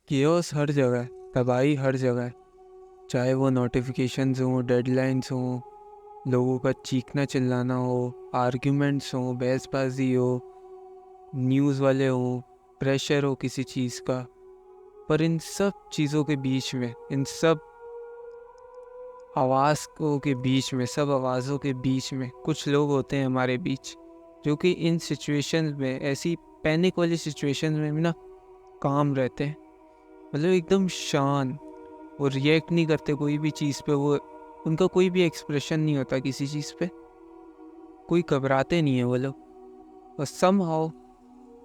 Chaos हर जगह है, तबाही हर जगह है। चाहे वो नोटिफिकेशंस हो, डेडलाइंस हो, लोगों का चीखना चिल्लाना हो, आर्ग्यूमेंट्स हो, बहसबाजी हो, न्यूज़ वाले हो, प्रेशर हो किसी चीज़ का। पर इन सब चीज़ों के बीच में, इन सब आवाज़ों के बीच में, सब आवाज़ों के बीच में कुछ लोग होते हैं हमारे बीच, जो कि इन सिचुएशंस में, ऐसी पैनिक वाली सिचुएशंस में भी ना काम रहते हैं। मतलब एकदम शांत। वो रिएक्ट नहीं करते कोई भी चीज़ पे, वो उनका कोई भी एक्सप्रेशन नहीं होता किसी चीज़ पे, कोई घबराते नहीं है वो लोग। और समहाउ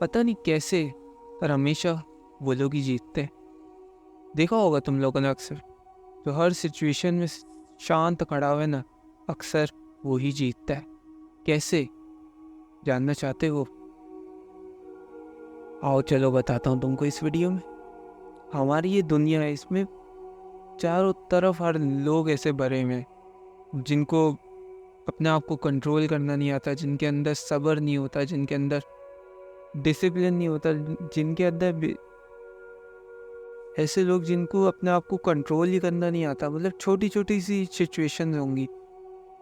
पता नहीं कैसे, पर हमेशा वो लोग ही जीतते हैं। देखा होगा तुम लोगों ने अक्सर, जो हर सिचुएशन में शांत खड़ा हुआ है ना, अक्सर वो ही जीतता है। कैसे, जानना चाहते हो? आओ चलो बताता हूँ तुमको इस वीडियो में। हमारी ये दुनिया है, इसमें चारों तरफ हर लोग ऐसे भरे हुए हैं जिनको अपने आप को कंट्रोल करना नहीं आता, जिनके अंदर सब्र नहीं होता, जिनके अंदर डिसिप्लिन नहीं होता, जिनके अंदर ऐसे लोग जिनको अपने आप को कंट्रोल ही करना नहीं आता। मतलब छोटी छोटी सी सिचुएशन होंगी,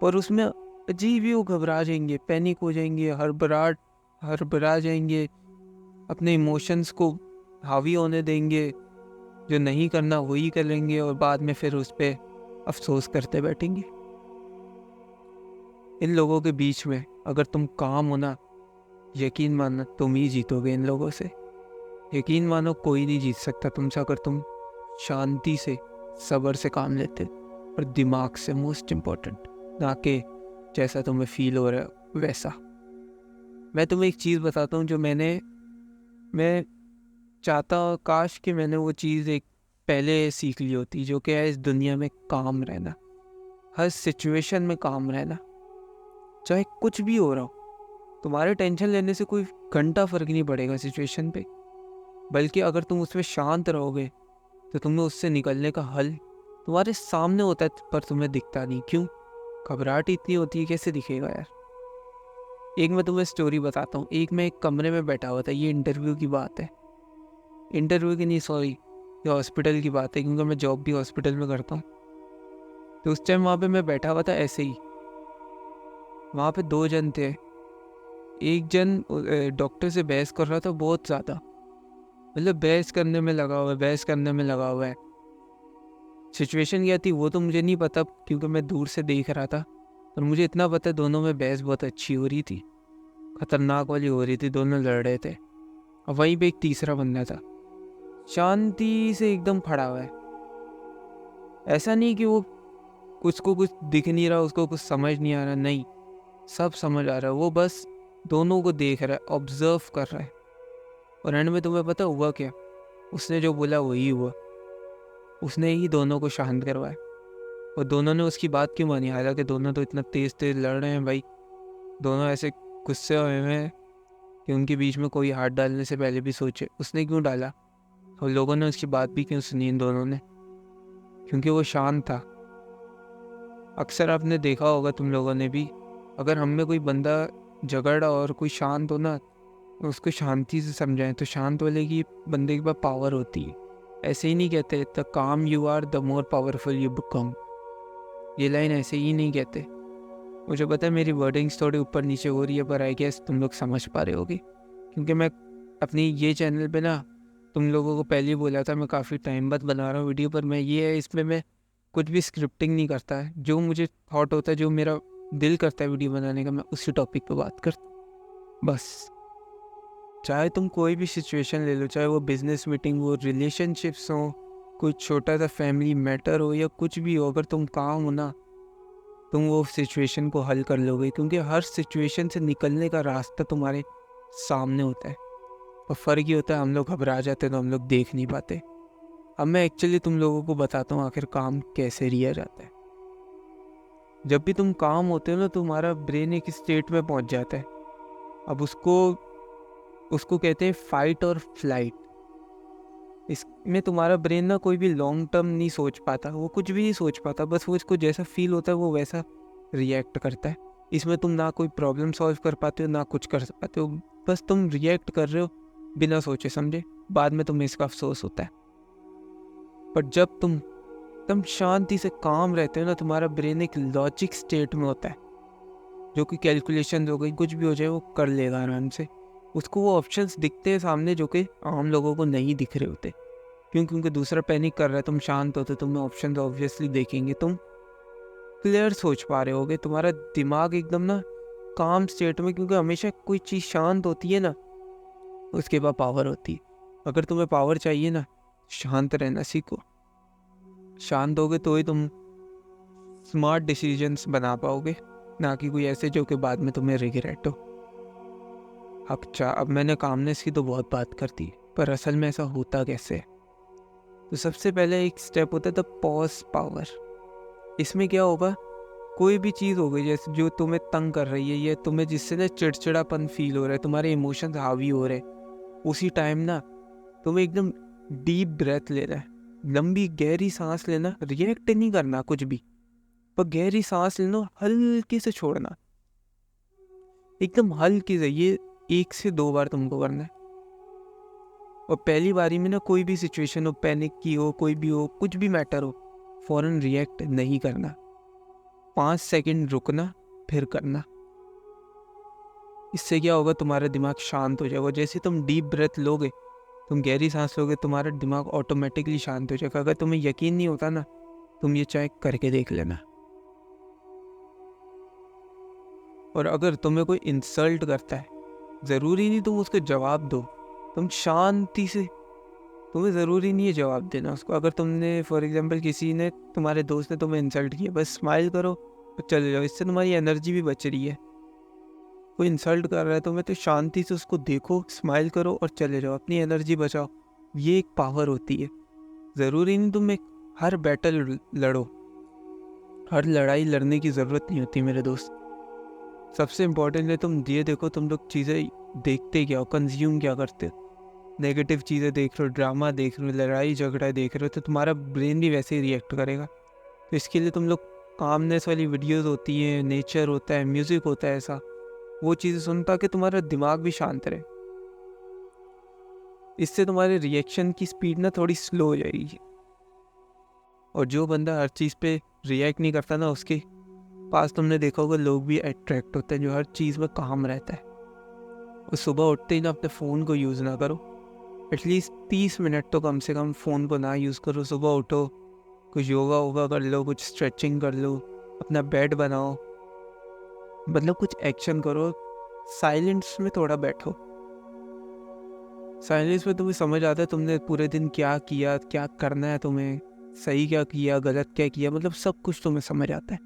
पर उसमें अजीब ही वो घबरा जाएंगे, पैनिक हो जाएंगे, हड़बड़ा जाएंगे, अपने इमोशंस को हावी होने देंगे, जो नहीं करना वही करेंगे, और बाद में फिर उस पर अफसोस करते बैठेंगे। इन लोगों के बीच में अगर तुम काम हो ना, यकीन मानो तुम ही जीतोगे इन लोगों से। यकीन मानो कोई नहीं जीत सकता तुमसे, अगर तुम शांति से, सब्र से काम लेते, और दिमाग से, मोस्ट इम्पोर्टेंट, ना कि जैसा तुम्हें फील हो रहा है वैसा। मैं तुम्हें एक चीज़ बताता हूँ जो मैं चाहता, काश कि मैंने वो चीज़ एक पहले सीख ली होती, जो कि है इस दुनिया में काम रहना, हर सिचुएशन में काम रहना। चाहे कुछ भी हो रहा हो, तुम्हारे टेंशन लेने से कोई घंटा फर्क नहीं पड़ेगा सिचुएशन पे, बल्कि अगर तुम उसमें शांत रहोगे तो तुम्हें उससे निकलने का हल तुम्हारे सामने होता है, पर तुम्हें दिखता नहीं। क्यों? घबराहट इतनी होती है, कैसे दिखेगा यार। एक मैं तुम्हें स्टोरी बताता हूँ। मैं एक कमरे में बैठा हुआ था, ये इंटरव्यू की बात है, इंटरव्यू की नहीं, सॉरी, ये हॉस्पिटल की बात है, क्योंकि मैं जॉब भी हॉस्पिटल में करता हूँ। तो उस टाइम वहाँ पे मैं बैठा हुआ था ऐसे ही। वहाँ पे दो जन थे। एक जन डॉक्टर से बहस कर रहा था बहुत ज़्यादा, मतलब बहस करने में लगा हुआ है, बहस करने में लगा हुआ है। सिचुएशन क्या थी वो तो मुझे नहीं पता, क्योंकि मैं दूर से देख रहा था, पर मुझे इतना पता है दोनों में बहस बहुत अच्छी हो रही थी, खतरनाक वाली हो रही थी, दोनों लड़ रहे थे। और वहीं पे एक तीसरा बंदा था, शांति से एकदम खड़ा हुआ है। ऐसा नहीं कि वो, उसको कुछ दिख नहीं रहा, उसको कुछ समझ नहीं आ रहा, नहीं, सब समझ आ रहा है। वो बस दोनों को देख रहा है, ऑब्जर्व कर रहा है। और एंड में तुम्हें पता हुआ क्या? उसने जो बोला वही हुआ, उसने ही दोनों को शांत करवाया। और दोनों ने उसकी बात क्यों मानी? हालांकि दोनों तो इतना तेज तेज लड़ रहे हैं भाई, दोनों ऐसे गुस्से हुए हैं कि उनके बीच में कोई हाथ डालने से पहले भी सोचे उसने क्यों डाला। और लोगों ने उसकी बात भी क्यों सुनी इन दोनों ने? क्योंकि वो शांत था। अक्सर आपने देखा होगा तुम लोगों ने भी, अगर हम में कोई बंदा झगड़ा और कोई शांत हो ना, उसको शांति से समझाएं, तो शांत वाले की बंदे के पास पावर होती है। ऐसे ही नहीं कहते the calm you are the more powerful you become, ये लाइन ऐसे ही नहीं कहते। मुझे पता है मेरी वर्डिंग्स थोड़ी ऊपर नीचे हो रही है, पर आई गेस तुम लोग समझ पा रहे होगे, क्योंकि मैं अपनी ये चैनल पे ना तुम लोगों को पहले ही बोला था, मैं काफ़ी टाइम बाद बना रहा हूँ वीडियो, पर मैं ये है, इसमें मैं कुछ भी स्क्रिप्टिंग नहीं करता है। जो मुझे थॉट होता है, जो मेरा दिल करता है वीडियो बनाने का, मैं उसी टॉपिक पे बात करता हूँ बस। चाहे तुम कोई भी सिचुएशन ले लो, चाहे वो बिजनेस मीटिंग हो, रिलेशनशिप्स हो, कोई छोटा सा फैमिली मैटर हो, या कुछ भी हो, अगर तुम काम हो ना, तुम वो सिचुएशन को हल कर लोगे, क्योंकि हर सिचुएशन से निकलने का रास्ता तुम्हारे सामने होता है। और फ़र्क ये होता है, हम लोग घबरा जाते हैं तो हम लोग देख नहीं पाते। अब मैं एक्चुअली तुम लोगों को बताता हूँ आखिर काम कैसे लिया जाता है। जब भी तुम काम होते हो ना, तुम्हारा ब्रेन एक स्टेट में पहुँच जाता है। अब उसको उसको कहते हैं फाइट और फ्लाइट। इसमें तुम्हारा ब्रेन ना कोई भी लॉन्ग टर्म नहीं सोच पाता, वो कुछ भी नहीं सोच पाता, बस वो इसको जैसा फील होता है वो वैसा रिएक्ट करता है। इसमें तुम ना कोई प्रॉब्लम सॉल्व कर पाते हो, ना कुछ कर पाते हो, बस तुम रिएक्ट कर रहे हो बिना सोचे समझे। बाद में तुम्हें इसका अफसोस होता है। पर जब तुम शांति से काम रहते हो ना, तुम्हारा ब्रेन एक लॉजिक स्टेट में होता है, जो कि कैलकुलेशन हो गई, कुछ भी हो जाए वो कर लेगा आराम से। उसको वो ऑप्शंस दिखते हैं सामने जो कि आम लोगों को नहीं दिख रहे होते। क्यों? क्योंकि दूसरा पैनिक कर रहा है, तुम शांत होते, तुम्हें ऑप्शन ऑब्वियसली देखेंगे, तुम क्लियर सोच पा रहे होगे, तुम्हारा दिमाग एकदम ना काम स्टेट में। क्योंकि हमेशा कोई चीज़ शांत होती है ना, उसके बाद पावर होती है। अगर तुम्हें पावर चाहिए ना, शांत रहना सीखो। शांत होगे तो ही तुम स्मार्ट डिसीजंस बना पाओगे, ना कि कोई ऐसे जो कि बाद में तुम्हें रिग्रेट हो। अब मैंने कामनेस की तो बहुत बात कर दी, पर असल में ऐसा होता कैसे है? तो सबसे पहले एक स्टेप होता है द पॉज पावर। इसमें क्या होगा, कोई भी चीज़ हो गई जैसे जो तुम्हें तंग कर रही है, या तुम्हें जिससे ना चिड़चिड़ापन फील हो रहा है, तुम्हारे इमोशंस हावी हो रहे हैं, उसी टाइम ना तुम्हें एकदम डीप ब्रेथ लेना है, लंबी गहरी सांस लेना। रिएक्ट नहीं करना कुछ भी, पर गहरी सांस लेना, हल्के से छोड़ना, एकदम हल्के से। ये 1 से 2 बार तुमको करना है। और पहली बारी में ना कोई भी सिचुएशन हो, पैनिक की हो, कोई भी हो, कुछ भी मैटर हो, फौरन रिएक्ट नहीं करना। 5 सेकंड रुकना, फिर करना। इससे क्या होगा, तुम्हारा दिमाग शांत हो जाएगा। जैसे तुम डीप ब्रेथ लोगे, तुम गहरी सांस लोगे, तुम्हारा दिमाग ऑटोमेटिकली शांत हो जाएगा। अगर तुम्हें यकीन नहीं होता ना, तुम ये चाहे करके देख लेना। और अगर तुम्हें कोई इंसल्ट करता है, ज़रूरी नहीं तुम उसको जवाब दो, तुम शांति से, तुम्हें ज़रूरी नहीं है जवाब देना उसको। अगर तुमने फॉर एग्जांपल किसी ने, तुम्हारे दोस्त ने तुम्हें इंसल्ट किया, बस स्माइल करो और चले जाओ। इससे तुम्हारी एनर्जी भी बच रही है। कोई इंसल्ट कर रहा है तुम्हें, तो शांति से उसको देखो, स्माइल करो और चले जाओ, अपनी एनर्जी बचाओ। ये एक पावर होती है। ज़रूरी नहीं तुम एक हर बैटल लड़ो, हर लड़ाई लड़ने की ज़रूरत नहीं होती मेरे दोस्त। सबसे इम्पोर्टेंट है तुम ये देखो, तुम लोग चीज़ें देखते क्या हो, कंज्यूम क्या करते हो। नेगेटिव चीज़ें देख रहे हो, ड्रामा देख रहे हो, लड़ाई झगड़ा देख रहे हो, तो तुम्हारा ब्रेन भी वैसे ही रिएक्ट करेगा। तो इसके लिए तुम लोग कामनेस वाली वीडियोस होती हैं, नेचर होता है, म्यूज़िक होता है, ऐसा वो चीज़ें सुन, ताकि तुम्हारा दिमाग भी शांत रहे। इससे तुम्हारे रिएक्शन की स्पीड ना थोड़ी स्लो हो जाएगी। और जो बंदा हर चीज़ पे रिएक्ट नहीं करता ना, उसके पास तुमने देखा होगा लोग भी अट्रैक्ट होते हैं, जो हर चीज़ में काम रहता है। और सुबह उठते ही ना अपने फ़ोन को यूज़ ना करो। एटलीस्ट 30 मिनट तो कम से कम फ़ोन को ना यूज़ करो। सुबह उठो, कुछ योगा वोगा कर लो, कुछ स्ट्रेचिंग कर लो, अपना बेड बनाओ, मतलब कुछ एक्शन करो। साइलेंस में थोड़ा बैठो। साइलेंस में तुम्हें समझ आता है तुमने पूरे दिन क्या किया, क्या करना है तुम्हें, सही क्या किया, गलत क्या किया, मतलब सब कुछ तुम्हें समझ आता है।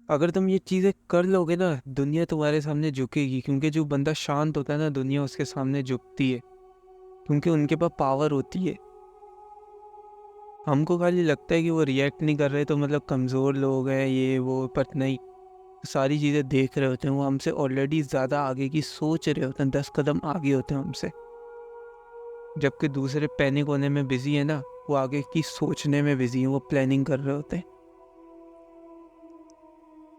अगर तुम ये चीज़ें कर लोगे ना, दुनिया तुम्हारे सामने झुकेगी। क्योंकि जो बंदा शांत होता है ना, दुनिया उसके सामने झुकती है, क्योंकि उनके पास पावर होती है। हमको खाली लगता है कि वो रिएक्ट नहीं कर रहे तो मतलब कमज़ोर लोग हैं, ये वो, पर नहीं, सारी चीज़ें देख रहे होते हैं। वो हमसे ऑलरेडी ज़्यादा आगे की सोच रहे होते हैं, 10 कदम आगे होते हैं हमसे। जबकि दूसरे पैनिक होने में बिजी है ना, वो आगे की सोचने में बिजी है, वो प्लानिंग कर रहे होते हैं।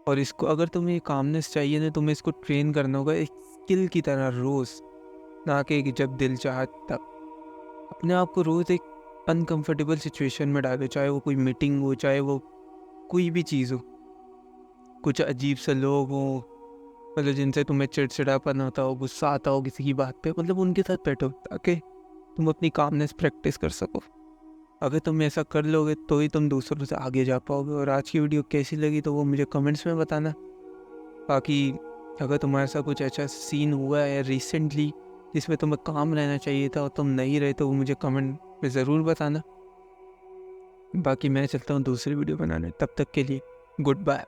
और इसको अगर तुम्हें कामनेस चाहिए ना, तुम्हें इसको ट्रेन करना होगा एक स्किल की तरह रोज़, ना कि जब दिल चाहे तब। अपने आप को रोज़ एक अनकंफर्टेबल सिचुएशन में डालो, चाहे वो कोई मीटिंग हो, चाहे वो कोई भी चीज़ हो, कुछ अजीब से लोग हों, मतलब जिनसे तुम्हें चिड़चिड़ापन होता हो, गुस्सा आता हो किसी की बात पे, मतलब उनके साथ बैठो, ताकि तुम अपनी कामनेस प्रैक्टिस कर सको। अगर तुम ऐसा कर लोगे तो ही तुम दूसरों से आगे जा पाओगे। और आज की वीडियो कैसी लगी तो वो मुझे कमेंट्स में बताना। बाकी अगर तुम्हारे साथ कुछ ऐसा सीन हुआ है रिसेंटली जिसमें तुम्हें काम रहना चाहिए था और तुम नहीं रहे, तो वो मुझे कमेंट में ज़रूर बताना। बाकी मैं चलता हूँ दूसरी वीडियो बनाने, तब तक के लिए गुड बाय।